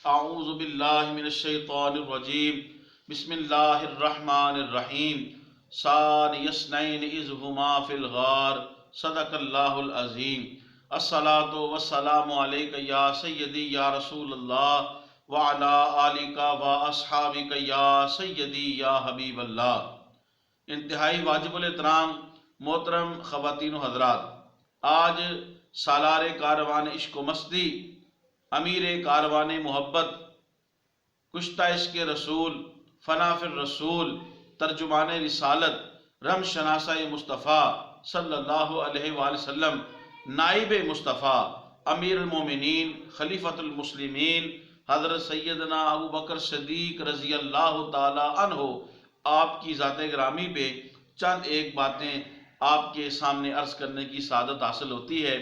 اعوذ باللہ من الشیطان الرجیم بسم اللہ الرحمن الرحیم ثانی اثنین اذ ہما فی الغار صدق اللہ العظیم الصلاۃ والسلام علیک یا سیدی یا رسول اللہ وعلی آلک و اصحابک یا سیدی یا حبیب اللہ۔ انتہائی واجب الاحترام محترم خواتین و حضرات، آج سالار کاروان عشق و مستی، امیر کاروان محبت، کشتہ عشق رسول، فنا فی الرسول، ترجمان رسالت، رم شناسہ مصطفیٰ صلی اللہ علیہ وآلہ وسلم، نائب مصطفیٰ، امیر المومنین، خلیفۃ المسلمین، حضرت سیدنا ابو بکر صدیق رضی اللہ تعالی عنہ، آپ کی ذات گرامی پہ چند ایک باتیں آپ کے سامنے عرض کرنے کی سعادت حاصل ہوتی ہے۔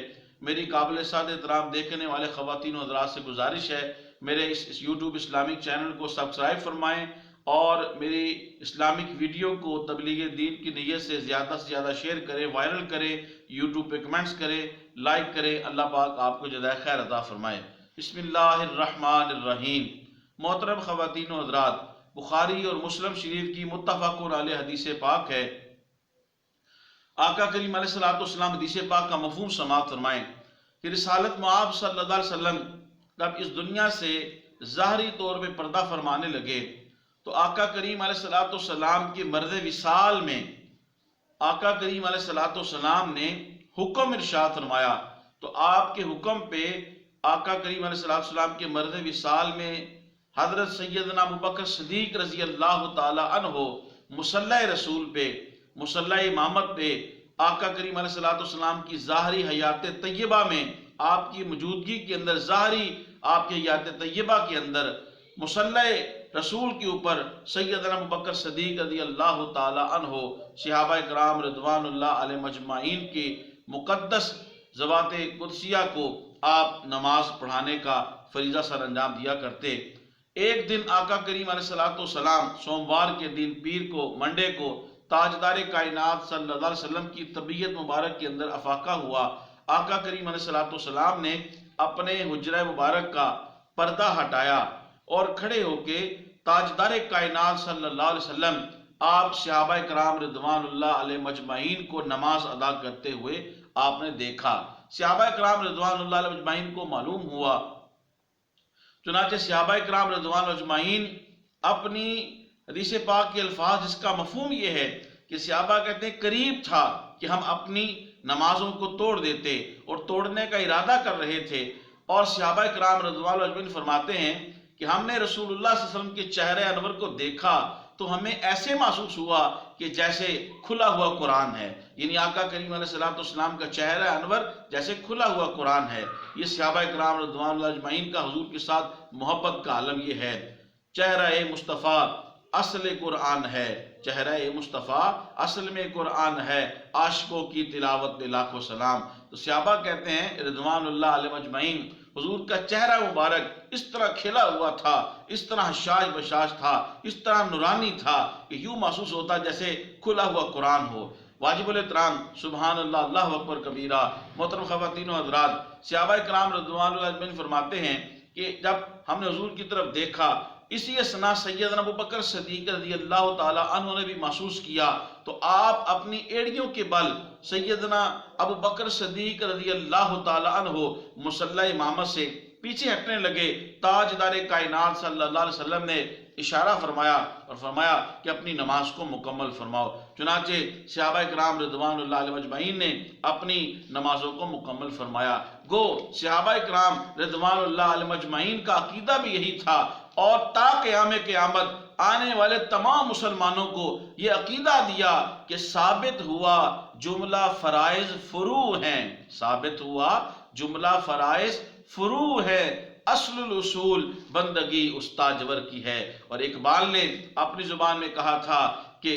میری قابل سعادت احترام دیکھنے والے خواتین و حضرات سے گزارش ہے، میرے اس یوٹیوب اسلامک چینل کو سبسکرائب فرمائیں اور میری اسلامک ویڈیو کو تبلیغ دین کی نیت سے زیادہ شیئر کریں، وائرل کریں، یوٹیوب پہ کمنٹس کریں، لائک کریں۔ اللہ پاک آپ کو جزائے خیر عطا فرمائے۔ بسم اللہ الرحمن الرحیم۔ محترم خواتین و حضرات، بخاری اور مسلم شریف کی متفق علیہ حدیث پاک ہے، آقا کریم علیہ السلام حدیث پاک کا مفہوم سماعت فرمائیں کہ رسالت مآب صلی اللہ علیہ وسلم جب اس دنیا سے ظاہری طور پہ پردہ فرمانے لگے تو آقا کریم علیہ السلام کے مرض وصال میں آقا کریم علیہ السلام نے حکم ارشاد فرمایا، تو آپ کے حکم پہ آقا کریم علیہ السلام کے مرض وصال میں حضرت سیدنا ابو بکر صدیق رضی اللہ تعالی عنہ مصلی رسول پہ، مصلی امامت پہ، آقا کریم علیہ السلام کی ظاہری حیات طیبہ میں، آپ کی موجودگی کے اندر، ظاہری آپ کی حیات طیبہ کے اندر مصلی رسول کے اوپر سیدنا ابو بکر صدیق رضی اللہ تعالی عنہ، صحابہ کرام رضوان اللہ علیہ مجمعین کی مقدس ذوات قدسیہ کو آپ نماز پڑھانے کا فریضہ سر انجام دیا کرتے۔ ایک دن آقا کریم علیہ السلام سوموار کے دن، پیر کو، منڈے کو، تاجدار کائنات صلی اللہ علیہ وسلم کی طبیعت مبارک کے اندر افاقہ ہوا۔ آقا کریم علیہ السلام نے اپنے حجرہ مبارک کا پردہ ہٹایا اور کھڑے ہو کے تاجدار کائنات صلی اللہ علیہ وسلم، آپ صحابہ کرام رضوان اللہ علیہ مجمعین کو نماز ادا کرتے ہوئے آپ نے دیکھا۔ صحابہ کرام رضوان اللہ علیہ مجمعین کو معلوم ہوا، چنانچہ صحابہ کرام رضوان اجمعین اپنی حدیث پاک کے الفاظ، جس کا مفہوم یہ ہے کہ صحابہ کہتے ہیں قریب تھا کہ ہم اپنی نمازوں کو توڑ دیتے، اور توڑنے کا ارادہ کر رہے تھے، اور صحابہ کرام رضوان اجمعین فرماتے ہیں کہ ہم نے رسول اللہ صلی اللہ علیہ وسلم کے چہرے انور کو دیکھا تو ہمیں ایسے محسوس ہوا کہ جیسے کھلا ہوا قرآن ہے، یعنی آقا کریم علیہ السلام کا چہرہ انور جیسے کھلا ہوا قرآن ہے۔ یہ صحابہ کرام رضوان اللہ اجمعین کا حضور کے ساتھ محبت کا عالم یہ ہے۔ چہرہ مصطفیٰ اصل قرآن ہے، چہرہ مصطفیٰ اصل میں قرآن ہے، عاشقوں کی تلاوت پہ لاکھوں سلام۔ تو صحابہ کہتے ہیں رضوان اللہ علیہ مجمعین، حضور کا چہرہ مبارک اس طرح کھلا ہوا تھا، اس طرح حشاش بشاش تھا، اس طرح نورانی تھا کہ یوں محسوس ہوتا جیسے کھلا ہوا قرآن ہو۔ واجب الاحترام سبحان اللہ، اللہ اکبر کبیرہ۔ محترم خواتین و حضرات، صحابہ کرام رضوان اللہ اجمعین فرماتے ہیں کہ جب ہم نے حضور کی طرف دیکھا، اسی اسنا سیدنا ابو بکر صدیق رضی اللہ تعالی عنہ نے بھی محسوس کیا، تو آپ اپنی ایڑیوں کے بل سیدنا ابو بکر صدیق رضی اللہ تعالی عنہ مصلی امامت سے پیچھے ہٹنے لگے۔ تاجدار کائنات صلی اللہ علیہ وسلم نے اشارہ فرمایا اور فرمایا کہ اپنی نماز کو مکمل فرماؤ۔ چنانچہ صحابہ کرام رضوان اللہ علیہ مجمعین نے اپنی نمازوں کو مکمل فرمایا۔ گو صحابہ کرام رضوان اللہ علیہ مجمعین کا عقیدہ بھی یہی تھا، اور تا قیام قیامت آنے والے تمام مسلمانوں کو یہ عقیدہ دیا کہ ثابت ہوا جملہ فرائض فروع ہیں، ثابت ہوا جملہ فرائض فروع ہے، اصل الاصول بندگی استاجور کی ہے۔ اور اقبال نے اپنی زبان میں کہا تھا کہ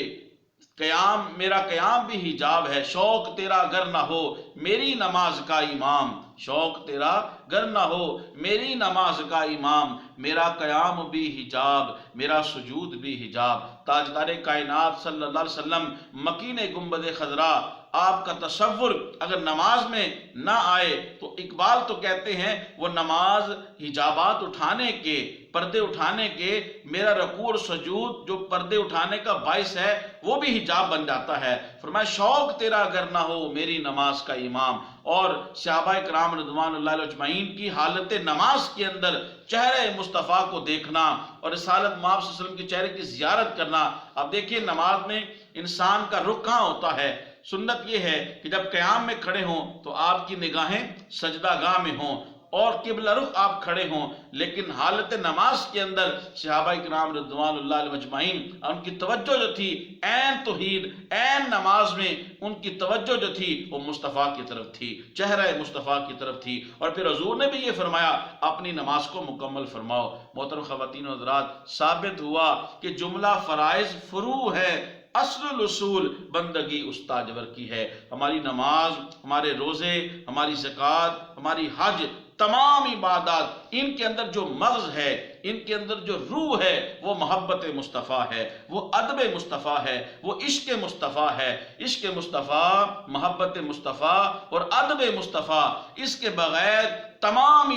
قیام میرا قیام بھی حجاب ہے، شوق تیرا گر نہ ہو میری نماز کا امام، شوق تیرا گر نہ ہو میری نماز کا امام، میرا قیام بھی حجاب میرا سجود بھی حجاب۔ تاجدار کائنات صلی اللہ علیہ وسلم مکین گنبد خضرا آپ کا تصور اگر نماز میں نہ آئے تو اقبال تو کہتے ہیں وہ نماز حجابات اٹھانے کے، پردے اٹھانے کے، میرا رکوع اور سجود جو پردے اٹھانے کا باعث ہے وہ بھی حجاب بن جاتا ہے۔ فرمایا شوق تیرا اگر نہ ہو میری نماز کا امام۔ اور صحابہ کرام رضوان اللہ علیہ اجمعین کی حالت نماز کے اندر چہرے مصطفیٰ کو دیکھنا اور رسالت مآب صلی اللہ علیہ وسلم کے چہرے کی زیارت کرنا۔ اب دیکھیے نماز میں انسان کا رخ کہاں ہوتا ہے؟ سنت یہ ہے کہ جب قیام میں کھڑے ہوں تو آپ کی نگاہیں سجدہ گاہ میں ہوں اور قبلہ رخ آپ کھڑے ہوں، لیکن حالت نماز کے اندر صحابہ کرام رضوان اللہ علیہ اجمعین ان کی توجہ جو تھی عین توحید، عین نماز میں ان کی توجہ جو تھی وہ مصطفیٰ کی طرف تھی، چہرہ مصطفیٰ کی طرف تھی۔ اور پھر حضور نے بھی یہ فرمایا اپنی نماز کو مکمل فرماؤ۔ محترم خواتین و حضرات، ثابت ہوا کہ جملہ فرائض فروع ہے، اصل الاصول بندگی استاجور کی ہے۔ ہماری نماز، ہمارے روزے، ہماری زکوٰۃ، ہماری حج، تمام عبادات، ان کے اندر جو مغز ہے، ان کے اندر جو روح ہے وہ محبت مصطفیٰ ہے، وہ ادب مصطفیٰ ہے، وہ عشق مصطفیٰ ہے۔ عشق مصطفیٰ، محبت مصطفیٰ اور ادب مصطفیٰ، اس کے بغیر تمام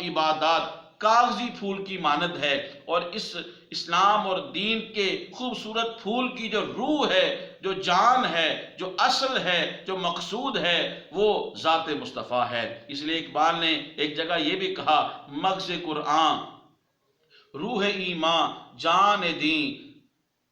عبادات کاغذی پھول کی مانند ہے۔ اور اس اسلام اور دین کے خوبصورت پھول کی جو روح ہے، جو جان ہے، جو اصل ہے، جو مقصود ہے، وہ ذات مصطفیٰ ہے۔ اس لیے اقبال نے ایک جگہ یہ بھی کہا مغز قرآن روح ایمان جان دین،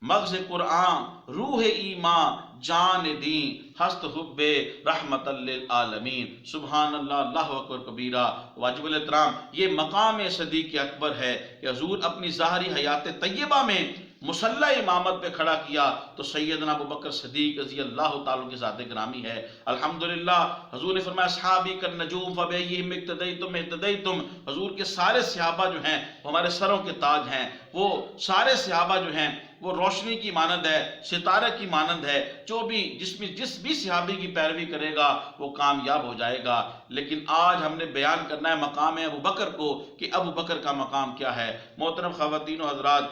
مغز قرآن روح ایمان جان دین، ہست حب رحمت للعالمین۔ سبحان اللہ، اللہ اکبر کبیرہ۔ واجب الاحترام یہ مقام صدیق اکبر ہے کہ حضور اپنی ظاہری حیات طیبہ میں مصلی امامت پہ کھڑا کیا تو سیدنا ابوبکر صدیق رضی اللہ تعالیٰ کی ذات گرامی ہے۔ الحمدللہ حضور نے فرمایا اصحابی کالنجوم فبأیہم اقتدیتم اہتدیتم۔ حضور کے سارے صحابہ جو ہیں وہ ہمارے سروں کے تاج ہیں، وہ سارے صحابہ جو ہیں وہ روشنی کی مانند ہے، ستارے کی مانند ہے۔ جس بھی صحابی کی پیروی کرے گا وہ کامیاب ہو جائے گا۔ لیکن آج ہم نے بیان کرنا ہے مقام ابوبکر کو کہ ابوبکر کا مقام کیا ہے۔ محترم خواتین و حضرات،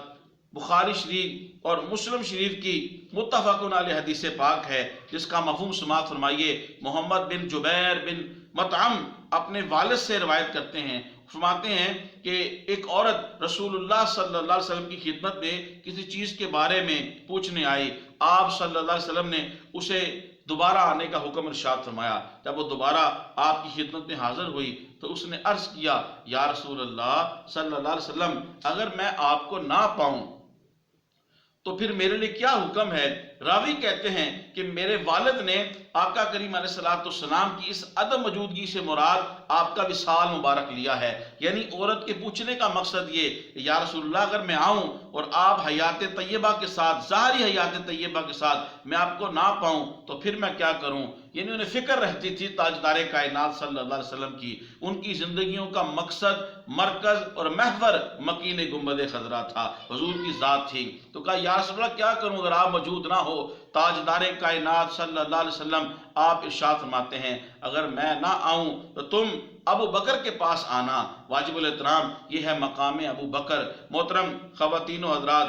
بخاری شریف اور مسلم شریف کی متفقن علیہ حدیث پاک ہے جس کا مفہوم سماعت فرمائیے۔ محمد بن جبیر بن مطعم اپنے والد سے روایت کرتے ہیں، فرماتے ہیں کہ ایک عورت رسول اللہ صلی اللہ علیہ وسلم کی خدمت میں کسی چیز کے بارے میں پوچھنے آئی۔ آپ صلی اللہ علیہ وسلم نے اسے دوبارہ آنے کا حکم ارشاد فرمایا۔ جب وہ دوبارہ آپ کی خدمت میں حاضر ہوئی تو اس نے عرض کیا یا رسول اللہ صلی اللہ علیہ وسلم، اگر میں آپ کو نہ پاؤں تو پھر میرے لیے کیا حکم ہے؟ راوی کہتے ہیں کہ میرے والد نے آقا کریم علیہ السلام کی اس عدم موجودگی سے مراد آپ کا وصال مبارک لیا ہے۔ یعنی عورت کے پوچھنے کا مقصد یہ کہ یا رسول اللہ اگر میں آؤں اور آپ حیات طیبہ کے ساتھ، ظاہری حیات طیبہ کے ساتھ میں آپ کو نہ پاؤں تو پھر میں کیا کروں؟ یعنی انہیں فکر رہتی تھی تاجدار کائنات صلی اللہ علیہ وسلم کی۔ ان کی زندگیوں کا مقصد، مرکز اور محور مکین گنبد خضرا تھا، حضور کی ذات تھی۔ تو کہا یا رسول اللہ کیا کروں اگر آپ موجود نہ ہو؟ تاجدار کائنات صلی اللہ علیہ وسلم آپ ارشاد فرماتے ہیں اگر میں نہ آؤں تو تم ابو بکر کے پاس آنا۔ واجب الاحترام یہ ہے مقام ابو بکر۔ محترم خواتین و حضرات،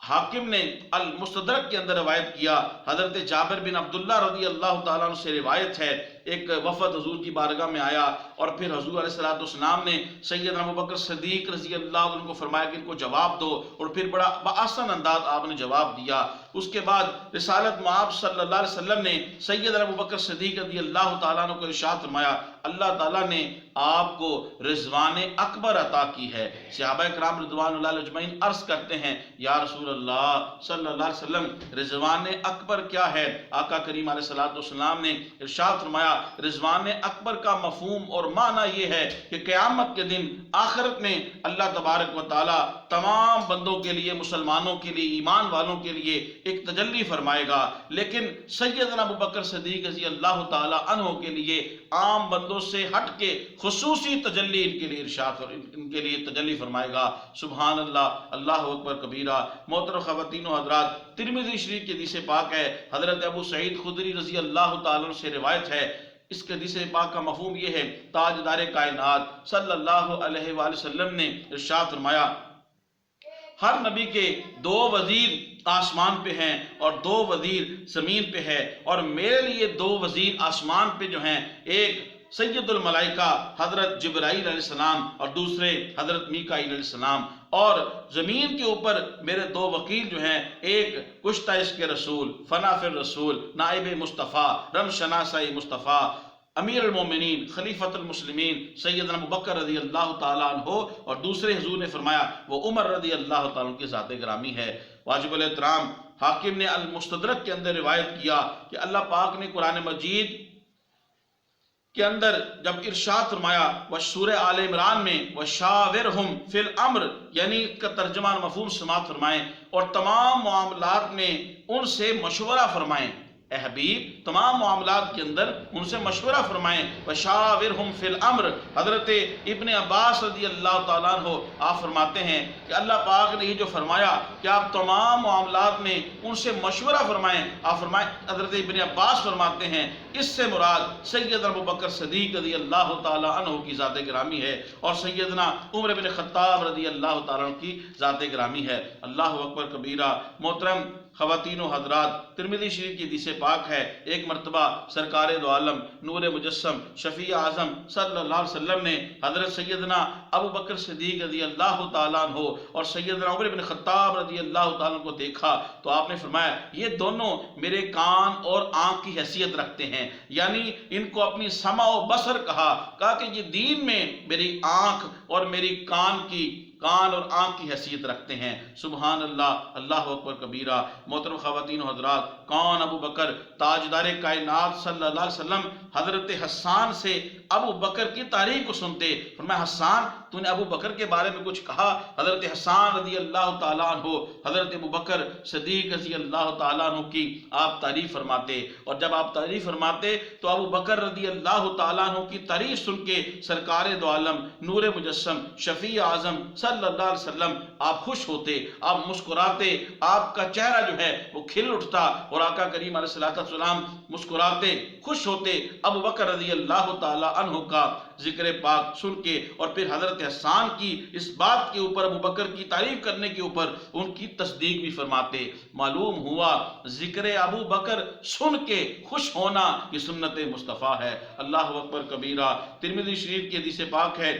حاکم نے المستدرک کے اندر روایت کیا، حضرت جابر بن عبداللہ رضی اللہ تعالیٰ عنہ سے روایت ہے، ایک وفد حضور کی بارگاہ میں آیا اور پھر حضور علیہ السلام نے سیدنا ابوبکر صدیق رضی اللہ عنہ کو فرمایا کہ ان کو جواب دو، اور پھر بڑا بآسان انداز آپ نے جواب دیا۔ اس کے بعد رسالت مآب صلی اللہ علیہ وسلم نے سیدنا ابوبکر صدیق رضی اللہ تعالیٰ عنہ کو ارشاد فرمایا اللہ تعالیٰ نے آپ کو رضوان اکبر عطا کی ہے۔ صحابہ کرام رضوان اللہ علیہ اجمعین عرض کرتے ہیں یا رسول اللہ صلی اللہ علیہ وسلم رضوان اکبر کیا ہے؟ آقا کریم علیہ السلام نے ارشاد فرمایا رضوان اکبر کا مفہوم اور معنی یہ ہے کہ قیامت کے دن آخرت میں اللہ تبارک و تعالی تمام بندوں کے لیے، مسلمانوں کے لیے، ایمان والوں کے لیے ایک تجلی فرمائے گا، لیکن سیدنا ابوبکر صدیق رضی اللہ تعالی عنہ کے لیے عام بندوں سے ہٹ کے خصوصی تجلی ان کے لیے ارشاد اور ان کے لیے تجلی فرمائے گا۔ سبحان اللہ، اللہ اکبر کبیرہ۔ محترم خواتین و حضرات، ترمذی شریف کی حدیث پاک ہے، حضرت ابو سعید خدری رضی اللہ تعالی عنہ سے روایت ہے۔ اس کے حدیث پاک کا مفہوم یہ ہے تاجدار کائنات صلی اللہ علیہ وآلہ وسلم نے ارشاد فرمایا ہر نبی کے دو وزیر آسمان پہ ہیں اور 2 وزیر زمین پہ ہے، اور میرے لیے 2 وزیر آسمان پہ جو ہیں، ایک سید الملائکہ حضرت جبرائیل علیہ السلام اور دوسرے حضرت میکائیل علیہ السلام، اور زمین کے اوپر میرے 2 وکیل جو ہیں، ایک کشتہ عشق رسول، فنا فی الرسول، نائب مصطفیٰ، رم شناسہ مصطفیٰ، امیر المومنین، خلیفۃ المسلمین سیدنا ابوبکر رضی اللہ تعالیٰ عنہ، اور دوسرے حضور نے فرمایا وہ عمر رضی اللہ تعالیٰ عنہ کی ذات گرامی ہے۔ واجب الاحترام حاکم نے المستدرک کے اندر روایت کیا کہ اللہ پاک نے قرآن مجید کے اندر جب ارشاد فرمایا وہ سورہ آل عمران میں وَشَاوِرْهُمْ فِي الْأَمْرِ، یعنی کا ترجمہ مفہوم سماعت فرمائیں اور تمام معاملات میں ان سے مشورہ فرمائیں۔ اے حبیب تمام معاملات کے اندر ان سے مشورہ فرمائیں۔ وَشَاوِرْهُمْ فِي الْأَمْرِ، حضرت ابن عباس رضی اللہ تعالیٰ عنہ آپ فرماتے ہیں کہ اللہ پاک نے یہ جو فرمایا کہ آپ تمام معاملات میں ان سے مشورہ فرمائیں، آپ فرمائیں، حضرت ابن عباس فرماتے ہیں اس سے مراد سیدنا ابوبکر صدیق رضی اللہ تعالیٰ عنہ کی ذات گرامی ہے اور سیدنا عمر بن خطاب رضی اللہ تعالیٰ عنہ کی ذات گرامی ہے۔ اللہ اکبر کبیرہ۔ محترم خواتین و حضرات، ترمذی شریف کی حدیث پاک ہے، ایک مرتبہ سرکار دو عالم نور مجسم شفیع اعظم صلی اللہ علیہ وسلم نے حضرت سیدنا ابوبکر صدیق رضی اللہ تعالیٰ عنہ اور سیدنا عمر بن خطاب رضی اللہ تعالیٰ عنہ کو دیکھا تو آپ نے فرمایا یہ دونوں میرے کان اور آنکھ کی حیثیت رکھتے ہیں، یعنی ان کو اپنی سمع و بصر کہا کہ یہ دین میں میری آنکھ اور میری کان اور آنکھ کی حیثیت رکھتے ہیں۔ سبحان اللہ، اللہ اکبر کبیرہ۔ محترم خواتین و حضرات، کون ابو بکر تاجدار کائنات صلی اللہ علیہ وسلم حضرت حسان سے ابو بکر کی تعریف کو سنتے، فرمایا حسان تو نے ابو بکر کے بارے میں کچھ کہا؟ حضرت حسان رضی اللہ تعالیٰ عنہ حضرت ابو بکر صدیق رضی اللہ تعالیٰ عنہ کی آپ تعریف فرماتے، اور جب آپ تعریف فرماتے تو ابو بکر رضی اللہ تعالیٰ عنہ کی تعریف سن کے سرکار دو عالم نور مجسم شفیع اعظم صلی اللہ علیہ وسلم آپ خوش ہوتے، آپ مسکراتے، آپ کا چہرہ جو ہے وہ کھل اٹھتا، اور آقا کریم علیہ السلام مسکراتے، خوش ہوتے ابو بکر رضی اللہ تعالیٰ عنہ کا ذکر پاک سن کے، اور پھر حضرت حسان کی اس بات کے اوپر ابو بکر کی تعریف کرنے کے اوپر ان کی تصدیق بھی فرماتے۔ معلوم ہوا ذکر ابو بکر سن کے خوش ہونا یہ سنت مصطفیٰ ہے۔ اللہ اکبر کبیرہ۔ ترمذی شریف کی حدیث پاک ہے،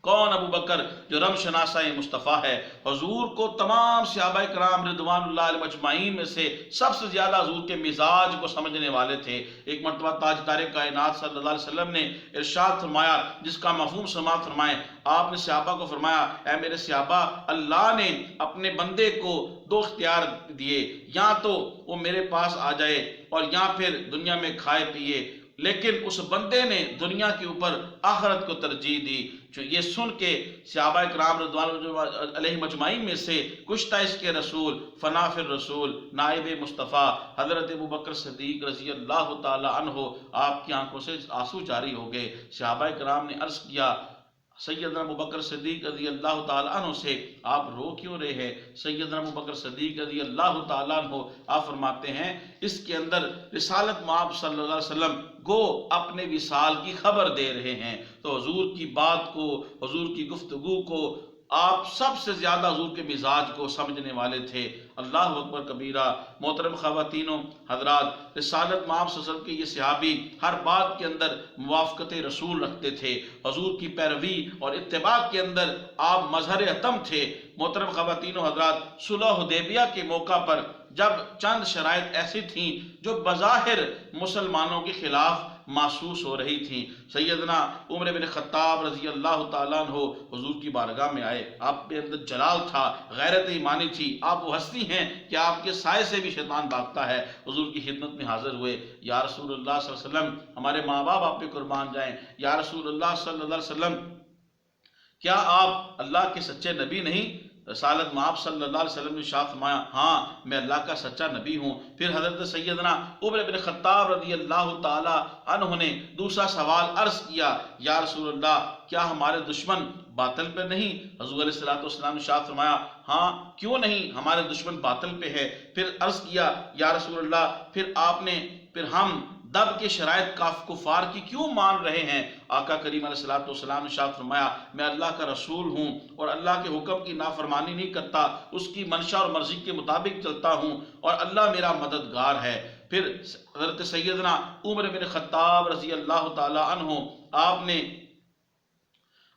کون ابو بکر جو رم شناسہ مصطفیٰ ہے، حضور کو تمام صحابہ کرام رضوان اللہ علیہ مجمعین میں سے سب سے زیادہ حضور کے مزاج کو سمجھنے والے تھے۔ ایک مرتبہ تاجدار کائنات صلی اللہ علیہ وسلم نے ارشاد فرمایا جس کا مفہوم سماعت فرمائیں، آپ نے صحابہ کو فرمایا اے میرے صحابہ، اللہ نے اپنے بندے کو 2 اختیار دیے، یا تو وہ میرے پاس آ جائے اور یا پھر دنیا میں کھائے پیے، لیکن اس بندے نے دنیا کے اوپر آخرت کو ترجیح دی۔ جو یہ سن کے صحابہ کرام رضوان اللہ علیہ مجمعین میں سے کشتہ عشق رسول، فنا فی الرسول، نائب مصطفیٰ حضرت ابوبکر صدیق رضی اللہ تعالی عنہ آپ کی آنکھوں سے آنسو جاری ہو گئے۔ صحابہ کرام نے عرض کیا سیدنا ابوبکر صدیق رضی اللہ تعالیٰ عنہ سے آپ رو کیوں رہے ہیں؟ سیدنا ابوبکر صدیق رضی اللہ تعالیٰ عنہ آپ فرماتے ہیں اس کے اندر رسالت مآب صلی اللہ علیہ وسلم گو اپنے وصال کی خبر دے رہے ہیں، تو حضور کی بات کو، حضور کی گفتگو کو، آپ سب سے زیادہ حضور کے مزاج کو سمجھنے والے تھے۔ اللہ اکبر کبیرہ۔ محترم خواتینوں حضرات، رسالت مآب صلی اللہ علیہ وسلم کے یہ صحابی ہر بات کے اندر موافقت رسول رکھتے تھے، حضور کی پیروی اور اتباع کے اندر آپ مظہر اتم تھے۔ محترم خواتینوں حضرات، صلح حدیبیہ کے موقع پر جب چند شرائط ایسی تھیں جو بظاہر مسلمانوں کے خلاف محسوس ہو رہی تھیں، سیدنا عمر بن خطاب رضی اللہ تعالیٰ عنہ حضور کی بارگاہ میں آئے، آپ کے اندر جلال تھا، غیرت ایمانی تھی، آپ وہ ہستی ہیں کہ آپ کے سائے سے بھی شیطان بھاگتا ہے۔ حضور کی خدمت میں حاضر ہوئے، یا رسول اللہ صلی اللہ علیہ وسلم ہمارے ماں باپ آپ پہ قربان جائیں، یا رسول اللہ صلی اللہ علیہ وسلم کیا آپ اللہ کے سچے نبی نہیں؟ رسالت مآب صلی اللہ علیہ وسلم نے ارشاد فرمایا ہاں میں اللہ کا سچا نبی ہوں۔ پھر حضرت سیدنا عمر بن خطاب رضی اللہ تعالی عنہ نے دوسرا سوال عرض کیا، یا رسول اللہ کیا ہمارے دشمن باطل پہ نہیں؟ حضور علیہ السلام نے ارشاد فرمایا ہاں کیوں نہیں، ہمارے دشمن باطل پہ ہے۔ پھر عرض کیا یا رسول اللہ پھر ہم دب کے شرائط کفار کی کیوں مان رہے ہیں؟ آقا کریم علیہ الصلوۃ والسلام نے ارشاد فرمایا میں اللہ کا رسول ہوں اور اللہ کے حکم کی نافرمانی نہیں کرتا، اس کی منشا اور مرضی کے مطابق چلتا ہوں اور اللہ میرا مددگار ہے۔ پھر حضرت سیدنا عمر بن خطاب رضی اللہ تعالی عنہ آپ نے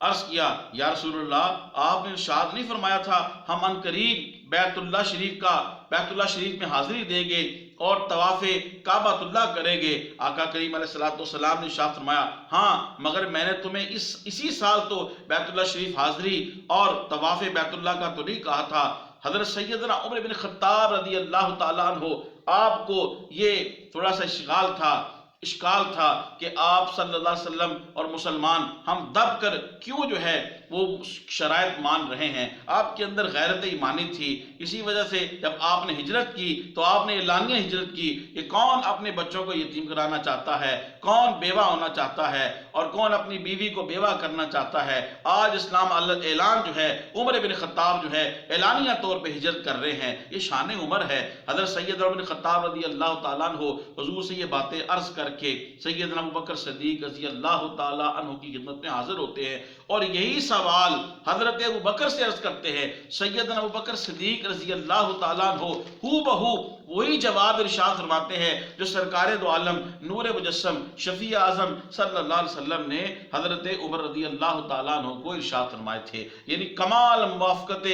عرض کیا یا رسول اللہ آپ نے ارشاد نہیں فرمایا تھا ہم عنقریب بیت اللہ شریف میں حاضری دیں گے اور طواف کعبۃ اللہ کریں گے؟ آقا کریم علیہ الصلوۃ والسلام نے ارشاد فرمایا ہاں، مگر میں نے تمہیں اسی سال تو بیت اللہ شریف حاضری اور طواف بیت اللہ کا تو نہیں کہا تھا۔ حضرت سیدنا عمر بن خطاب رضی اللہ تعالیٰ عنہ آپ کو یہ تھوڑا سا اشکال تھا کہ آپ صلی اللہ علیہ وسلم اور مسلمان ہم دب کر کیوں جو ہے وہ شرائط مان رہے ہیں؟ آپ کے اندر غیرت ایمانی تھی، اسی وجہ سے جب آپ نے ہجرت کی تو آپ نے اعلانیہ ہجرت کی۔ یہ کون اپنے بچوں کو یتیم کرانا چاہتا ہے؟ کون بیوہ ہونا چاہتا ہے؟ اور کون اپنی بیوی کو بیوہ کرنا چاہتا ہے؟ آج اسلام اعلان جو ہے عمر بن خطاب جو ہے اعلانیہ طور پہ ہجرت کر رہے ہیں، یہ شان عمر ہے۔ حضرت سیدنا عمر بن خطاب رضی اللہ تعالیٰ عنہ حضور سے یہ باتیں عرض کر کے سیدنا ابوبکر صدیق رضی اللہ تعالیٰ عنہ کی خدمت میں حاضر ہوتے ہیں اور یہی سوال حضرت ابوبکر سے عرض کرتے ہیں۔ سیدنا ابوبکر صدیق رضی اللہ تعالیٰ عنہ ہو بہو وہی جواب ارشاد فرماتے ہیں جو سرکار دو عالم نور مجسم شفیع اعظم صلی اللہ علیہ وسلم نے حضرت عمر رضی اللہ تعالیٰ عنہ کو ارشاد فرمائے تھے۔ یعنی کمال موافقت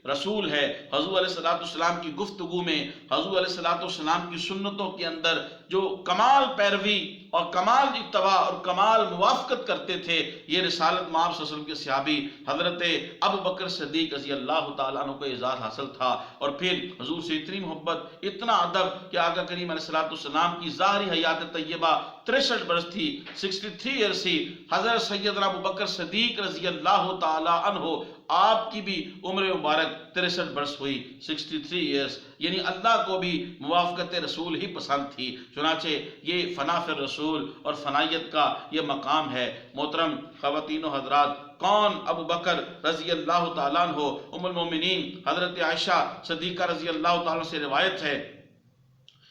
رسول ہے حضور علیہ السلام کی گفتگو میں، حضور علیہ السلام کی سنتوں کے اندر جو کمال پیروی اور کمال اتباع اور کمال موافقت کرتے تھے، یہ رسالت مآب صلی اللہ علیہ وسلم کے صحابی حضرت ابو بکر صدیق رضی اللہ تعالیٰ عنہ کو اعزاز حاصل تھا۔ اور پھر حضور سے اتنی محبت، اتنا ادب کہ آقا کریم علیہ السلام کی ظاہری حیات طیبہ 63 برس تھی، 63 ایئرس تھی۔ حضرت سیدنا ابو بکر صدیق رضی اللہ تعالیٰ عنہ آپ کی بھی عمر مبارک 63 برس ہوئی، 63 ایئرس، یعنی اللہ کو بھی موافقت رسول ہی پسند تھی۔ چنانچہ یہ فنا فی الرسول اور فنائیت کا یہ مقام ہے۔ محترم خواتین و حضرات، کون ابو بکر رضی اللہ تعالیٰ عنہ؟ ام المومنین حضرت عائشہ صدیقہ رضی اللہ تعالیٰ عنہ سے روایت ہے،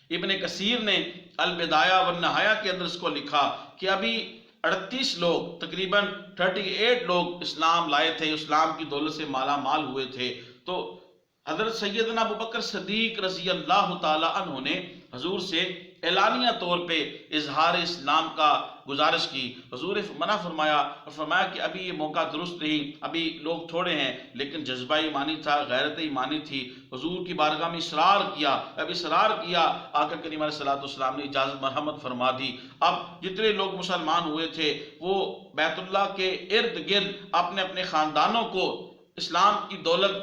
ابن کثیر نے البدایہ والنہایہ کے اندر اس کو لکھا کہ ابھی 38 لوگ، تقریباً 38 لوگ اسلام لائے تھے، اسلام کی دولت سے مالا مال ہوئے تھے۔ تو حضرت سیدنا ابو بکر صدیق رضی اللہ تعالی عنہ نے حضور سے اعلانیہ طور پہ اظہار اسلام کا گزارش کی۔ حضور منع فرمایا اور فرمایا کہ ابھی یہ موقع درست نہیں، ابھی لوگ تھوڑے ہیں، لیکن جذبہ ایمانی تھا، غیرت ایمانی تھی۔ حضور کی بارگاہ میں اصرار کیا، آقا کریم علیہ السلام نے اجازت مرحمت فرما دی۔ اب جتنے لوگ مسلمان ہوئے تھے وہ بیت اللہ کے ارد گرد اپنے اپنے خاندانوں کو اسلام کی دولت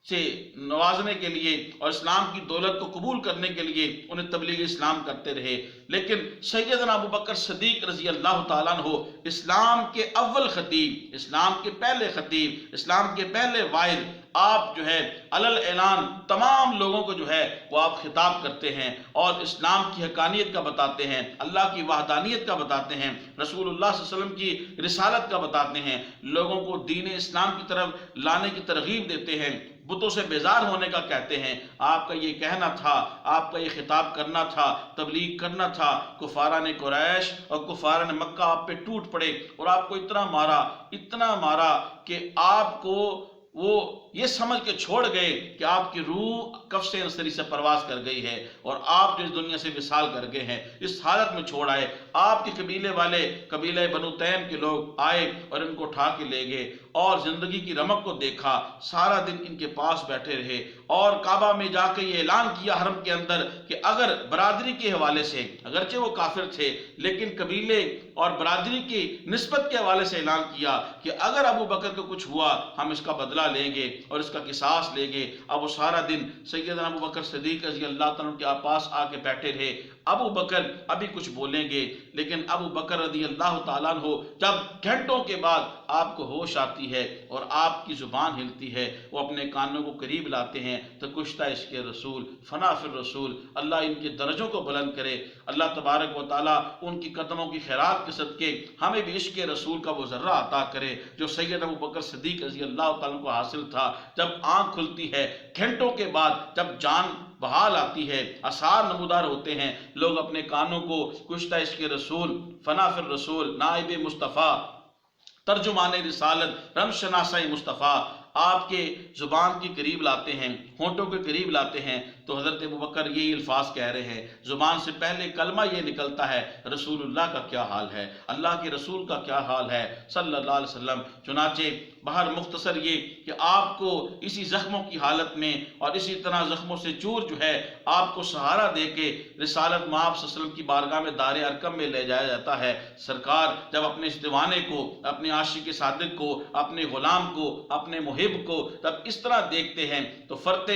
سے نوازنے کے لیے اور اسلام کی دولت کو قبول کرنے کے لیے انہیں تبلیغ اسلام کرتے رہے۔ لیکن سیدنا ابو بکر صدیق رضی اللہ تعالیٰ عنہ اسلام کے اول خطیب، اسلام کے پہلے خطیب، اسلام کے پہلے وائد، آپ جو ہے علل اعلان تمام لوگوں کو جو ہے وہ آپ خطاب کرتے ہیں اور اسلام کی حقانیت کا بتاتے ہیں، اللہ کی وحدانیت کا بتاتے ہیں، رسول اللہ صلی اللہ علیہ وسلم کی رسالت کا بتاتے ہیں، لوگوں کو دین اسلام کی طرف لانے کی ترغیب دیتے ہیں، بتوں سے بیزار ہونے کا کہتے ہیں۔ آپ کا یہ کہنا تھا، آپ کا یہ خطاب کرنا تھا، تبلیغ کرنا تھا۔ کفاران قریش اور کفاران مکہ آپ پہ ٹوٹ پڑے اور آپ کو اتنا مارا کہ آپ کو وہ یہ سمجھ کے چھوڑ گئے کہ آپ کی روح کفش انصری سے پرواز کر گئی ہے اور آپ جو اس دنیا سے وصال کر گئے ہیں، اس حالت میں چھوڑ آئے۔ آپ کے قبیلے والے، قبیلہ بنو تیم کے لوگ آئے اور ان کو اٹھا کے لے گئے اور زندگی کی رمق کو دیکھا، سارا دن ان کے پاس بیٹھے رہے اور کعبہ میں جا کے یہ اعلان کیا حرم کے اندر کہ اگر برادری کے حوالے سے، اگرچہ وہ کافر تھے لیکن قبیلے اور برادری کی نسبت کے حوالے سے اعلان کیا کہ اگر ابو بکر کو کچھ ہوا ہم اس کا بدلہ لیں گے اور اس کا قصاص لیں گے۔ اب وہ سارا دن سیدنا ابو بکر صدیق رضی اللہ تعالیٰ عنہ کے پاس آ کے بیٹھے رہے۔ ابو بکر ابھی کچھ بولیں گے لیکن ابو بکر رضی اللہ تعالیٰ عنہ جب گھنٹوں کے بعد آپ کو ہوش آتی ہے اور آپ کی زبان ہلتی ہے، وہ اپنے کانوں کو قریب لاتے ہیں تو کشتہ عشق رسول، فنا فی الرسول، اللہ ان کے درجوں کو بلند کرے۔ اللہ تبارک و تعالیٰ ان کی قدموں کی خیرات کے صدقے ہمیں بھی عشق رسول کا وہ ذرہ عطا کرے جو سید ابوبکر صدیق رضی اللہ تعالیٰ کو حاصل تھا۔ جب آنکھ کھلتی ہے گھنٹوں کے بعد، جب جان بحال آتی ہے، آثار نمودار ہوتے ہیں، لوگ اپنے کانوں کو کشتہ عشق رسول، فنا فی الرسول، نائب مصطفیٰ، ترجمان رسالت، رم شناسہ مصطفیٰ آپ کے زبان کے قریب لاتے ہیں، ہونٹوں کے قریب لاتے ہیں، تو حضرت ابوبکر یہی الفاظ کہہ رہے ہیں، زبان سے پہلے کلمہ یہ نکلتا ہے، رسول اللہ کا کیا حال ہے، اللہ کے رسول کا کیا حال ہے صلی اللہ علیہ وسلم۔ چنانچہ بہر مختصر یہ کہ آپ کو اسی زخموں کی حالت میں اور اسی طرح زخموں سے چور جو ہے آپ کو سہارا دے کے رسالت مآب صلی اللہ علیہ وسلم کی بارگاہ میں دار ارقم میں لے جایا جاتا ہے۔ سرکار جب اپنے اس دیوانے کو، اپنے عاشق صادق کو، اپنے غلام کو، اپنے محب کو جب اس طرح دیکھتے ہیں تو فرط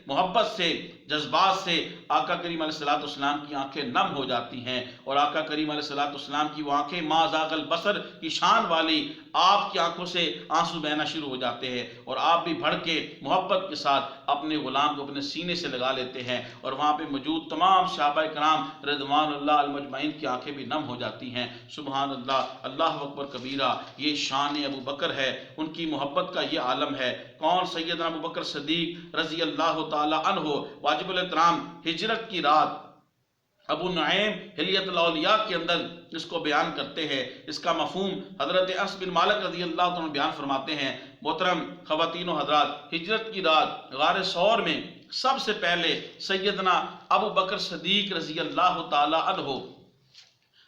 محبت سے، جذبات سے آقا کریم علیہ السلام کی آنکھیں نم ہو جاتی ہیں، اور آقا کریم علیہ السلام کی وہ آنکھیں ما ذاق البصر کی شان والی آپ کی آنکھوں سے آنسو بہنا شروع ہو جاتے ہیں، اور آپ بھی بڑھ کے محبت کے ساتھ اپنے غلام کو اپنے سینے سے لگا لیتے ہیں، اور وہاں پہ موجود تمام صحابہ کرام رضوان اللہ المجمعین کی آنکھیں بھی نم ہو جاتی ہیں۔ سبحان اللہ، اللہ اکبر کبیرہ، یہ شان ابو بکر ہے، ان کی محبت کا یہ عالم ہے۔ کون؟ سیدنا ابو بکر صدیق رضی اللہ تعالی عنہ، واجب الاحترام، ہجرت کی رات۔ ابو نعیم حلیت الاولیاء کے اندر اس کو بیان کرتے ہیں، اس کا مفہوم حضرت انس بن مالک رضی اللہ عنہ بیان فرماتے ہیں۔ محترم خواتین و حضرات، ہجرت کی رات غار ثور میں سب سے پہلے سیدنا ابو بکر صدیق رضی اللہ تعالی عنہ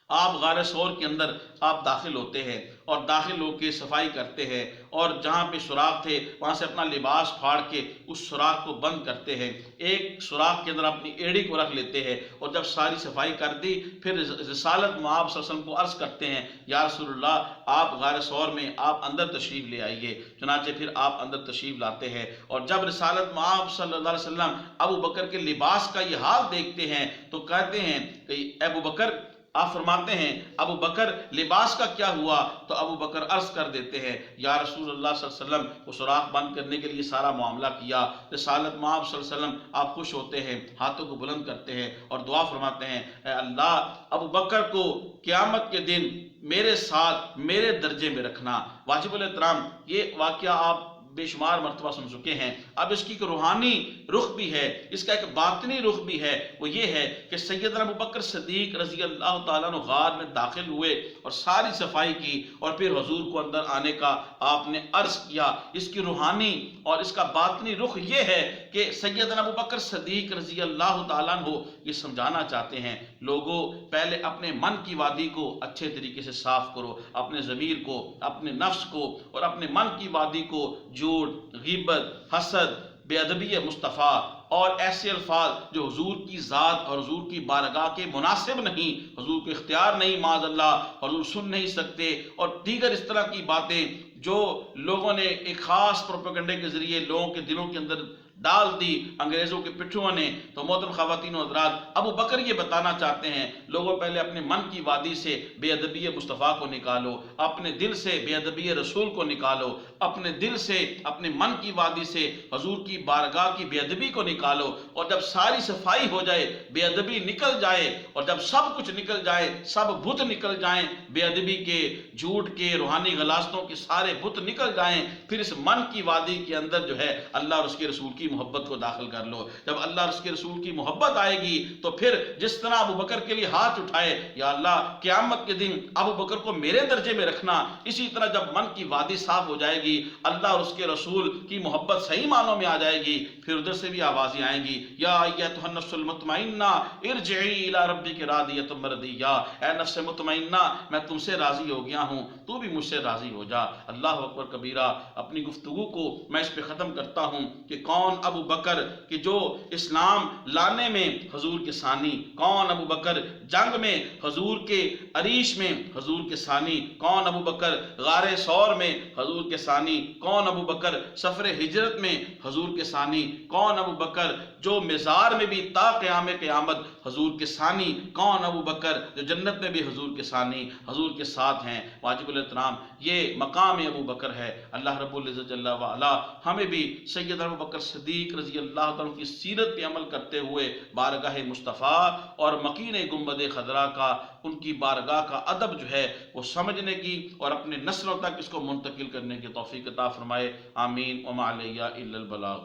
آپ غار ثور کے اندر آپ داخل ہوتے ہیں، اور داخل ہو کے صفائی کرتے ہیں، اور جہاں پہ سوراخ تھے وہاں سے اپنا لباس پھاڑ کے اس سوراخ کو بند کرتے ہیں، ایک سوراخ کے اندر اپنی ایڑی کو رکھ لیتے ہیں، اور جب ساری صفائی کر دی پھر رسالت مآب صلی اللہ علیہ وسلم کو عرض کرتے ہیں، یا رسول اللہ آپ غار ثور میں آپ اندر تشریف لے آئیے۔ چنانچہ پھر آپ اندر تشریف لاتے ہیں، اور جب رسالت مآب صلی اللہ علیہ وسلم ابو بکر کے لباس کا یہ حال دیکھتے ہیں تو کہتے ہیں کہ ابو بکر، آپ فرماتے ہیں ابو بکر لباس کا کیا ہوا؟ تو ابو بکر عرض کر دیتے ہیں، یا رسول اللہ صلی اللہ علیہ وسلم، وہ سوراخ بند کرنے کے لیے سارا معاملہ کیا۔ رسالت مآب صلی اللہ علیہ وسلم آپ خوش ہوتے ہیں، ہاتھوں کو بلند کرتے ہیں اور دعا فرماتے ہیں، اے اللہ ابو بکر کو قیامت کے دن میرے ساتھ میرے درجے میں رکھنا۔ واجب الاحترام، یہ واقعہ آپ بے شمار مرتبہ سن چکے ہیں۔ اب اس کی ایک روحانی رخ بھی ہے، اس کا ایک باطنی رخ بھی ہے، وہ یہ ہے کہ سیدنا ابوبکر صدیق رضی اللہ تعالیٰ عنہ غار میں داخل ہوئے اور ساری صفائی کی، اور پھر حضور کو اندر آنے کا آپ نے عرض کیا۔ اس کی روحانی اور اس کا باطنی رخ یہ ہے کہ سیدنا ابوبکر صدیق رضی اللہ تعالیٰ عنہ یہ سمجھانا چاہتے ہیں، لوگوں پہلے اپنے من کی وادی کو اچھے طریقے سے صاف کرو، اپنے ضمیر کو، اپنے نفس کو اور اپنے من کی وادی کو جھوٹ، غیبت، حسد، بے ادبی مصطفیٰ اور ایسے الفاظ جو حضور کی ذات اور حضور کی بارگاہ کے مناسب نہیں، حضور کو اختیار نہیں، معاذ اللہ، حضور سن نہیں سکتے، اور دیگر اس طرح کی باتیں جو لوگوں نے ایک خاص پروپیگنڈے کے ذریعے لوگوں کے دلوں کے اندر ڈال دی انگریزوں کے پٹھوں نے۔ تو محترم خواتین و حضرات، ابو بکر یہ بتانا چاہتے ہیں، لوگوں پہلے اپنے من کی وادی سے بے ادبی مصطفیٰ کو نکالو، اپنے دل سے بے ادبی رسول کو نکالو، اپنے دل سے، اپنے من کی وادی سے حضور کی بارگاہ کی بے ادبی کو نکالو، اور جب ساری صفائی ہو جائے، بے ادبی نکل جائے، اور جب سب کچھ نکل جائے، سب بت نکل جائیں، بے ادبی کے، جھوٹ کے، روحانی غلاظتوں کے سارے بت نکل جائیں، پھر اس من کی وادی کے اندر جو ہے اللہ اور اس کے رسول کی محبت کو داخل کر لو۔ جب اللہ اور اس کے رسول کی محبت آئے گی تو پھر جس طرح ابو بکر کے لیے ہاتھ اٹھائے، یا اللہ قیامت کے دن ابو بکر کو میرے درجے میں رکھنا، اسی طرح جب من کی وادی صاف ہو جائے گی، اللہ اور اس کے رسول کی محبت صحیح معنوں میں آ جائے گی، پھر ادھر سے بھی آوازیں آئیں گی، یا ایتھا النفس المطمئنہ ارجعی الی ربک راضیۃ مرضیہ، اے نفس مطمئنہ میں تم سے راضی ہو گیا ہوں، تو بھی مجھ سے راضی ہو جا۔ اللہ اکبر کبیرہ۔ اپنی گفتگو کو میں اس پہ ختم کرتا ہوں کہ کون ابو بکر کہ جو اسلام لانے میں حضور کے ثانی، کون ابو بکر جنگ میں حضور کے عریش میں حضور کے ثانی، کون ابو بکر غار ثور میں حضور کے ثانی، کون ابو بکر سفر ہجرت میں حضور کے ثانی، کون ابو بکر جو مزار میں بھی تا قیام قیامت حضور کے ثانی، کون ابو بکر جو جنت میں بھی حضور کے ثانی حضور کے ساتھ ہیں۔ واجب الاحترام یہ مقام ابو بکر ہے۔ اللہ رب العزت جل وعلا ہمیں بھی سیدنا ابو بکر صدیق رضی اللہ تعالیٰ کی سیرت پہ عمل کرتے ہوئے بارگاہ مصطفیٰ اور مکین گنبد خضرا کا، ان کی بارگاہ کا ادب جو ہے وہ سمجھنے کی اور اپنے نسلوں تک اس کو منتقل کرنے کی توفیق عطا فرمائے۔ آمین۔ وما علیہ الا البلاغ۔